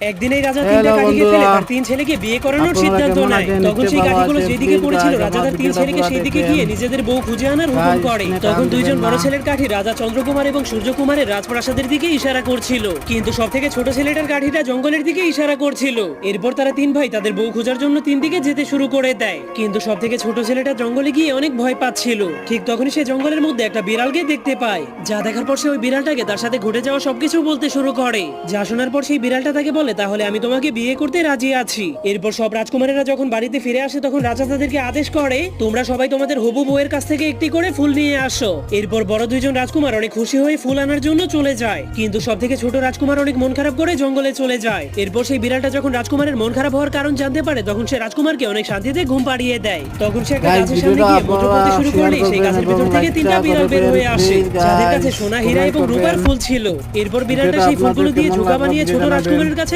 একদিন এই রাজা তিনটা কাঠিকে ফেলে তার তিন ছেলেকে বিয়ে করানোর সিদ্ধান্ত নেয়। তখন সেই কাঠিগুলো যেদিকে পড়েছিল রাজা তার তিন ছেলেকে সেই দিকে গিয়ে নিজেদের বউ খুঁজে আনার হুকুম করে। তখন দুইজন বড় ছেলের কাঠি রাজা চন্দ্রকুমার এবং সূর্যকুমারের রাজপ্রাসাদের দিকে ইশারা করছিল, কিন্তু সব থেকে ছোট ছেলেটার কাঠিটা জঙ্গলের দিকে ইশারা করছিল। এরপর তারা তিন ভাই তাদের বউ খোঁজার জন্য তিন দিকে যেতে শুরু করে দেয়, কিন্তু সব থেকে ছোট ছেলেটা জঙ্গলে গিয়ে অনেক ভয় পাচ্ছিল। ঠিক তখনই সে জঙ্গলের মধ্যে একটা বিড়ালকে দেখতে পায়, যা দেখার পর সে ওই বিড়ালটাকে তার সাথে ঘটে যাওয়া সবকিছু বলতে শুরু করে। যা শোনার পর সেই বিড়ালটা তাকে বলে, তাহলে আমি তোমাকে বিয়ে করতে রাজি আছি। এরপর সব রাজকুমারেরা যখন বাড়িতে ফিরে আসে তখন রাজা তাদেরকে আদেশ করে, তোমরা সবাই তোমাদের হবু বউয়ের কাছ থেকে একটি করে ফুল নিয়ে আসো। এরপর বড় দুইজন রাজকুমার অনেক খুশি হয়ে ফুল আনার জন্য চলে যায়, কিন্তু সব থেকে ছোট রাজকুমার অনেক মন খারাপ করে জঙ্গলে চলে যায়। এরপর সেই বিড়ালটা যখন রাজকুমারের মন খারাপ হওয়ার কারণ জানতে পারে তখন সে রাজকুমারকে অনেক শান্তিতে ঘুম পাড়িয়ে দেয়। তখন সে একটা গাছের সামনে গিয়ে মন্ত্র পড়তে শুরু করলে সেই গাছের ভেতর থেকে তিনটা বিড়াল বের হয়ে আসে, যাদের কাছে সোনা, হীরা এবং রূপার ফুল ছিল। এরপর বিড়ালটা সেই ফুলগুলো দিয়ে ঝুঁকা বানিয়ে ছোট রাজকুমারের কাছে